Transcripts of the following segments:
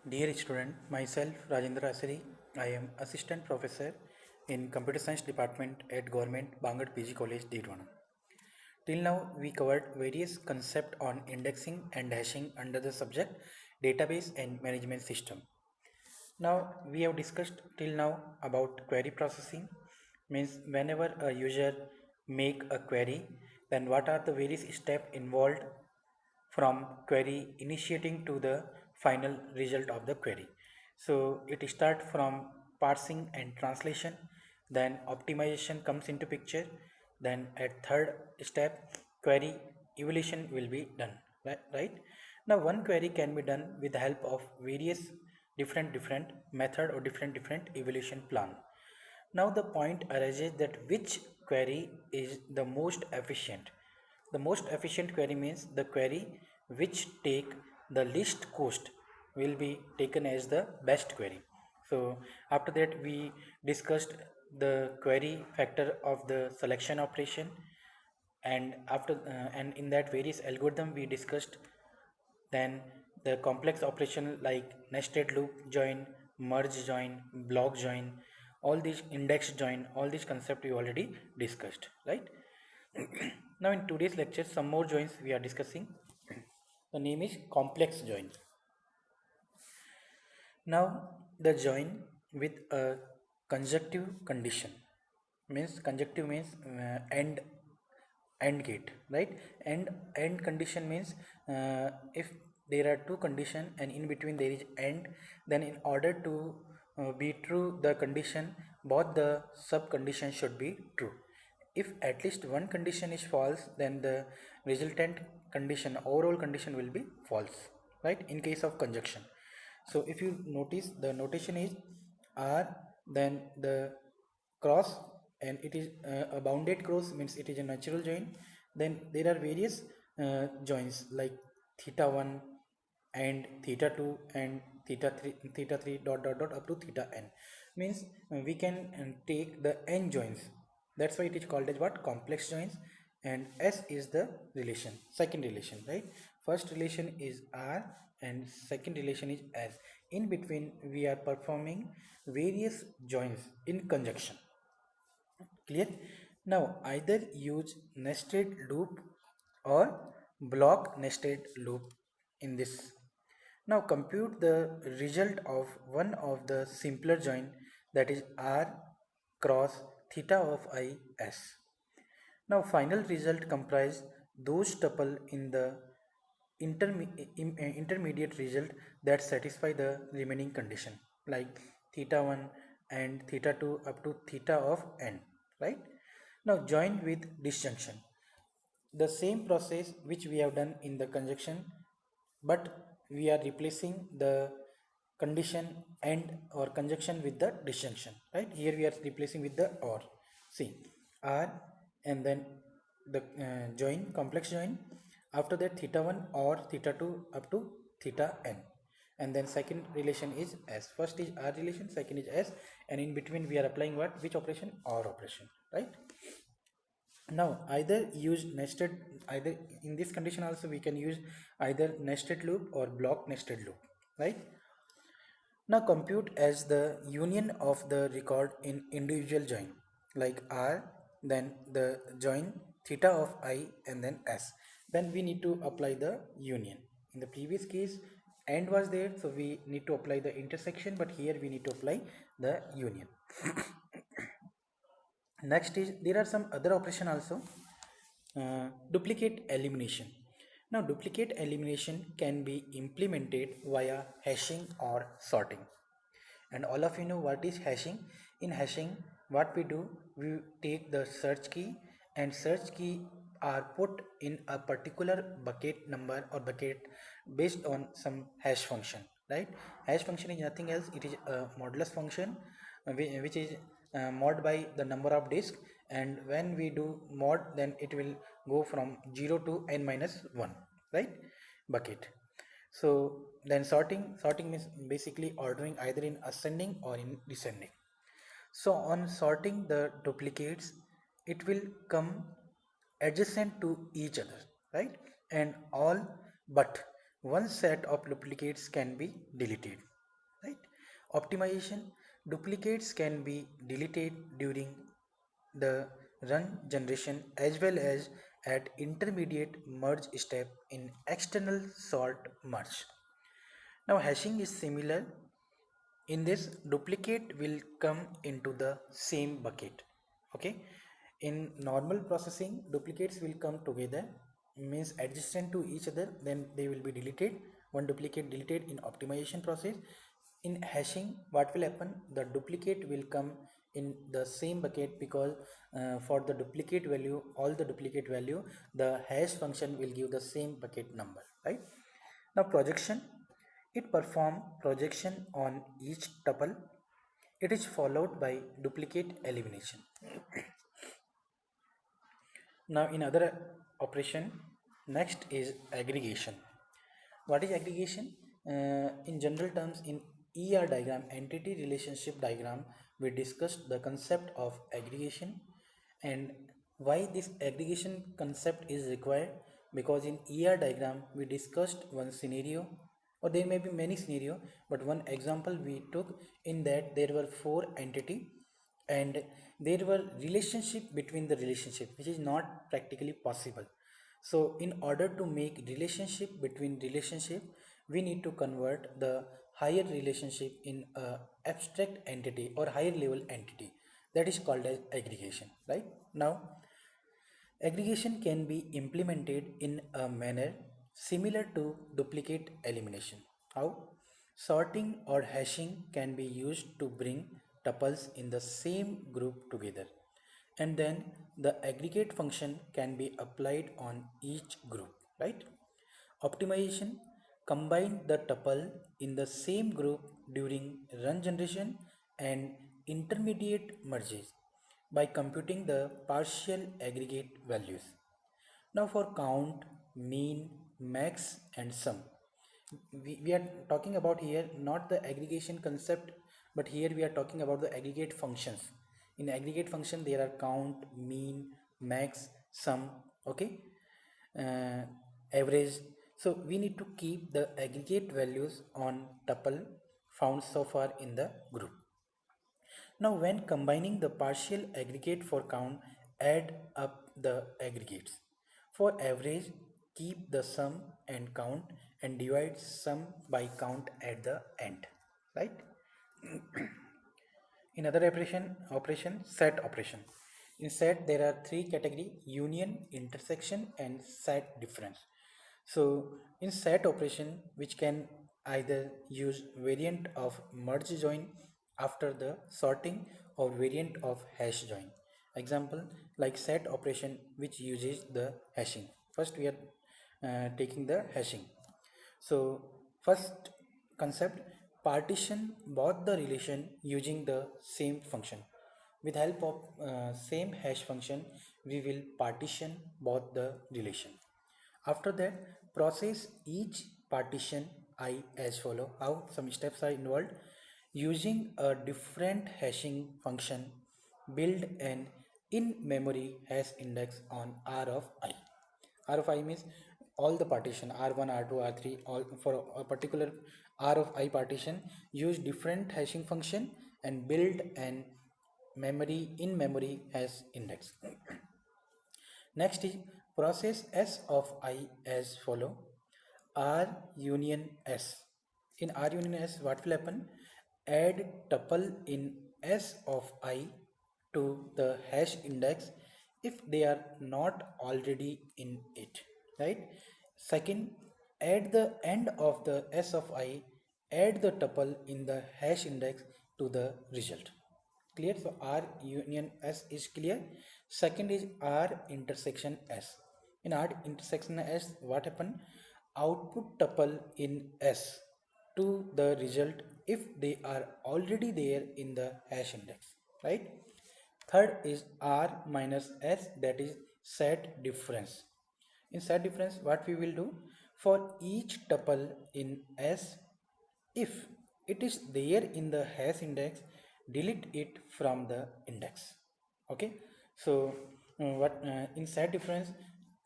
Dear student, myself Rajendra Asari, I am assistant professor in computer science department at Government Bangad PG College, Didwana. Till now, we covered various concepts on indexing and hashing under the subject database and management system. Now, we have discussed till now about query processing, means whenever a user make a query, then what are the various steps involved from query initiating to the final result of the query. So it starts from parsing and translation, then optimization comes into picture, then at third step query evaluation will be done, right? Now one query can be done with the help of various different method or different evaluation plan. Now the point arises that which query is the most efficient. The most efficient query means the query which take the least cost will be taken as the best query. So after that we discussed the query factor of the selection operation, and and in that various algorithm we discussed. Then the complex operation like nested loop join, merge join, block join, all these index join, all these concepts we already discussed, right? Now in today's lecture, some more joins we are discussing. The name is complex join. Now the join with a conjunctive condition, means conjunctive means end gate, right? End condition means if there are two condition and in between there is end, then in order to be true the condition, both the sub condition should be true. If at least one condition is false, then the resultant condition, overall condition will be false, right, in case of conjunction. So if you notice, the notation is R, then the cross, and it is a bounded cross, means it is a natural join. Then there are various joins like theta 1 and theta 2 and theta 3 dot up to theta n, means we can take the n joins. That's why it is called as what, complex joins. And S is the relation, second relation, right? First relation is R and second relation is S. In between we are performing various joins in conjunction. Clear? Now either use nested loop or block nested loop in this. Now compute the result of one of the simpler join, that is R cross theta of I S. Now final result comprise those tuple in the intermediate result that satisfy the remaining condition, like theta 1 and theta 2 up to theta of n, right? Now join with disjunction, the same process which we have done in the conjunction, but we are replacing the condition and or conjunction with the disjunction, right? Here we are replacing with the or. See, R and then the join, complex join. After that theta 1 or theta 2 up to theta n, and then second relation is S. First is R relation, second is S, and in between we are applying what, which operation, or operation, right? Now either use nested, either in this condition also we can use either nested loop or block nested loop, right? Now compute as the union of the record in individual join, like R, then the join theta of I and then S. Then we need to apply the union. In the previous case end was there, so we need to apply the intersection, but here we need to apply the union. Next is, there are some other operation also. Duplicate elimination. Now duplicate elimination can be implemented via hashing or sorting, and all of you know what is hashing. In hashing, what we do, we take the search key, and search key are put in a particular bucket number or bucket based on some hash function, right? Hash function is nothing else, it is a modulus function which is mod by the number of disk, and when we do mod, then it will go from 0 to n minus 1, right, bucket. So then sorting means basically ordering either in ascending or in descending. So on sorting the duplicates, it will come adjacent to each other, right? And all but one set of duplicates can be deleted. Optimization, duplicates can be deleted during the run generation as well as at intermediate merge step in external sort merge. Now hashing is similar. In this, duplicate will come into the same bucket. Okay. In normal processing, duplicates will come together, means adjacent to each other, then they will be deleted. One duplicate deleted in optimization process. In hashing, what will happen? The duplicate will come in the same bucket because for the duplicate value, all the duplicate value, the hash function will give the same bucket number, right? Now projection, it perform projection on each tuple. It is followed by duplicate elimination. Now in other operation, next is aggregation. What is aggregation? In general terms, in ER diagram, entity relationship diagram, we discussed the concept of aggregation and why this aggregation concept is required, because in ER diagram we discussed one scenario, or there may be many scenario, but one example we took, in that there were four entity and there were relationship between the relationship, which is not practically possible. So in order to make relationship between relationship, we need to convert the higher relationship in a abstract entity or higher level entity, that is called as aggregation, right? Now aggregation can be implemented in a manner similar to duplicate elimination. How? Sorting or hashing can be used to bring tuples in the same group together, and then the aggregate function can be applied on each group, right? Optimization, combine the tuple in the same group during run generation and intermediate merges by computing the partial aggregate values. Now for count, mean, max and sum. We are talking about here not the aggregation concept, but here we are talking about the aggregate functions. In aggregate function there are count, mean, max, sum, okay, uh, average. So we need to keep the aggregate values on tuple found so far in the group. Now when combining the partial aggregate for count, add up the aggregates. For average, keep the sum and count and divide sum by count at the end, right? In other operation, set operation. In set there are three category: union, intersection and set difference. So in set operation, which can either use variant of merge join after the sorting or variant of hash join. Example like set operation which uses the hashing. First we are taking the hashing. So first concept, partition both the relation using the same function. With help of same hash function, we will partition both the relation. After that, process each partition I as follow. How? Some steps are involved. Using a different hashing function, build an in-memory hash index on R of I. R of I means all the partition R1, R2, R3, all for a particular R of I partition, use different hashing function and build an memory in memory hash index. Next is process S of I as follow. R union S. In R union S, what will happen? Add tuple in S of I to the hash index if they are not already in it, right? Second, at the end of the S of I, add the tuple in the hash index to the result. Clear? So R union S is clear. Second is R intersection S. In R intersection S, what happen? Output tuple in S to the result if they are already there in the hash index, right? Third is R minus S, that is set difference. In set difference, what we will do? For each tuple in S, if it is there in the hash index, delete it from the index. Okay. So what in set difference,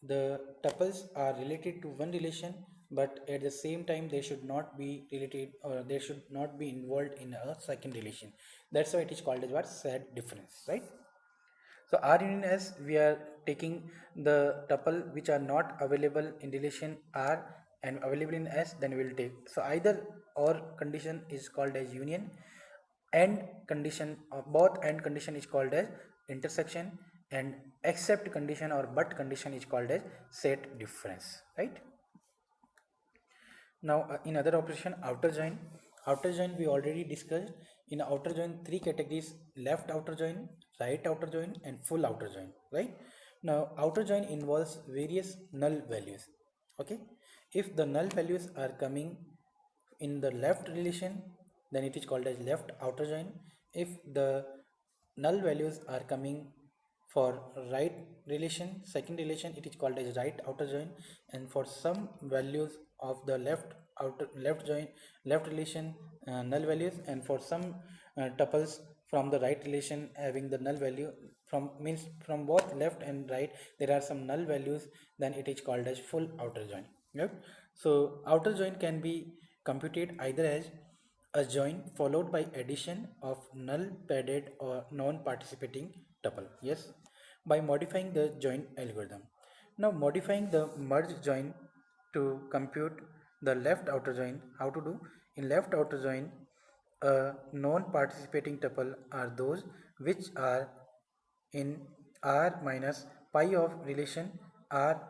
the tuples are related to one relation but at the same time they should not be related, or they should not be involved in a second relation. That's why it is called as what? Set difference, right? So R union S, we are taking the tuple which are not available in relation R and available in S, then we will take. So either or condition is called as union, and condition, both and condition is called as intersection, and except condition or but condition is called as set difference, right? Now in other operation, outer join we already discussed. In outer join, three categories: left outer join, right outer join, and full outer join, right? Now outer join involves various null values. Okay, if the null values are coming in the left relation, then it is called as left outer join. If the null values are coming for right relation, second relation, it is called as right outer join. And for some values of the left join, left relation, null values, and for some tuples from the right relation having the null value, from means from both left and right there are some null values, then it is called as full outer join. Yep. So outer join can be computed either as a join followed by addition of null padded or non-participating tuple. Yes, by modifying the join algorithm. Now modifying the merge join to compute the left outer join. How to do? In left outer join, a non-participating tuple are those which are in R minus pi of relation R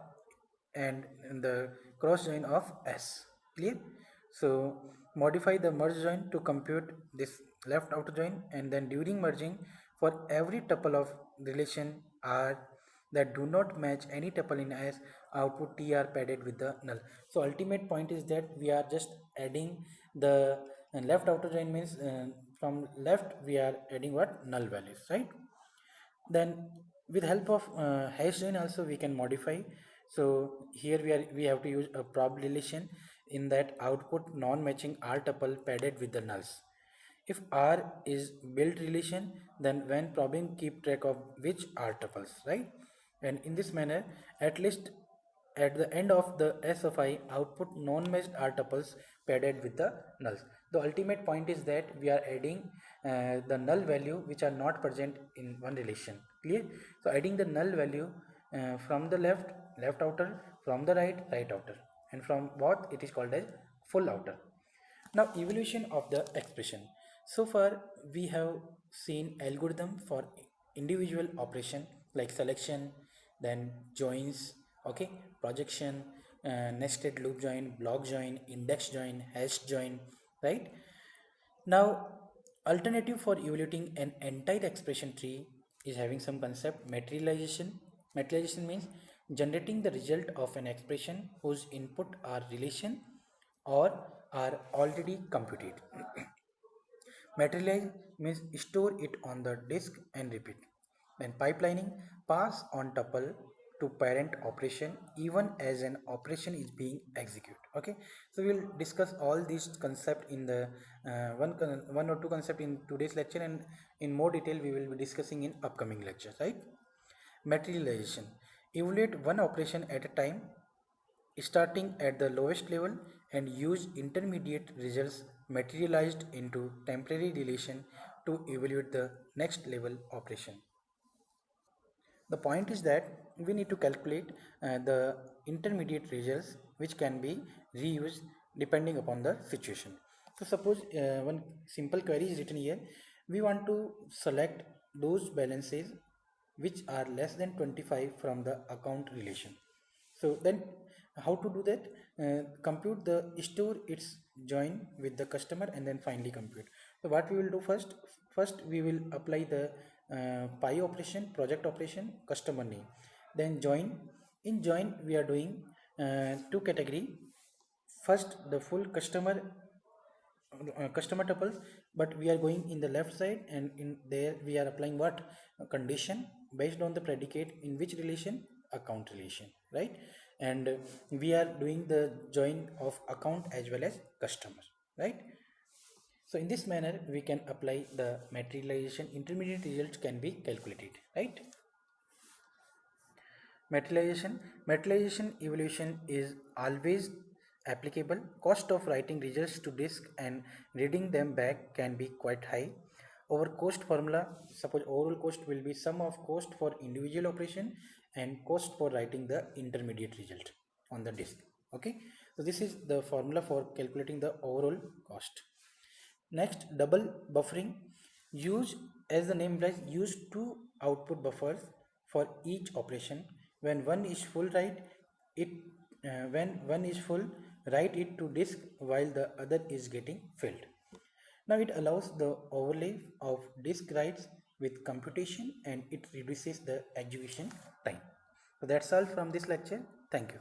and the cross join of S. Clear? So modify the merge join to compute this left outer join, and then during merging, for every tuple of relation R that do not match any tuple in S, output T are padded with the null. So ultimate point is that we are just adding the left outer join, means from left we are adding what? Null values, right? Then with help of hash join also we can modify. So here we have to use a prob relation, in that output non-matching R tuple padded with the nulls. If R is built relation, then when probing keep track of which R tuples, right? And in this manner, at least at the end of the S of I, output non-matched R tuples padded with the nulls. The ultimate point is that we are adding the null value which are not present in one relation. Clear? So adding the null value from the left, left outer, from the right, right outer, and from both it is called as full outer. Now evaluation of the expression. So far we have seen algorithm for individual operation like selection, then joins, okay, projection, nested loop join, block join, index join, hash join, right? Now alternative for evaluating an entire expression tree is having some concept: materialization. Materialization means generating the result of an expression whose input are relation or are already computed. Materialize means store it on the disk and repeat. Then pipelining, pass on tuple to parent operation even as an operation is being executed. Okay, so we'll discuss all these concept in the one or two concept in today's lecture, and in more detail we will be discussing in upcoming lectures. Right? Materialization: evaluate one operation at a time, starting at the lowest level, and use intermediate results materialized into temporary relation to evaluate the next level operation. The point is that we need to calculate the intermediate results which can be reused depending upon the situation. So suppose one simple query is written here. We want to select those balances which are less than 25 from the account relation. So then how to do that? Compute the store its join with the customer and then finally compute. So what we will do first we will apply the pi operation, project operation, customer name, then join. In join we are doing two category. First the full customer tuples, but we are going in the left side, and in there we are applying what? Condition based on the predicate in which relation? Account relation, right? And we are doing the join of account as well as customer, right? So in this manner we can apply the materialization. Intermediate results can be calculated, right? Materialization evaluation is always applicable. Cost of writing results to disk and reading them back can be quite high. Our cost formula, suppose overall cost will be sum of cost for individual operation and cost for writing the intermediate result on the disk. Okay, so this is the formula for calculating the overall cost. Next, double buffering. Use, as the name implies, use two output buffers for each operation. When one is full, it. When one is full, write it to disk while the other is getting filled. Now it allows the overlay of disk writes with computation and it reduces the execution time. So that's all from this lecture. Thank you.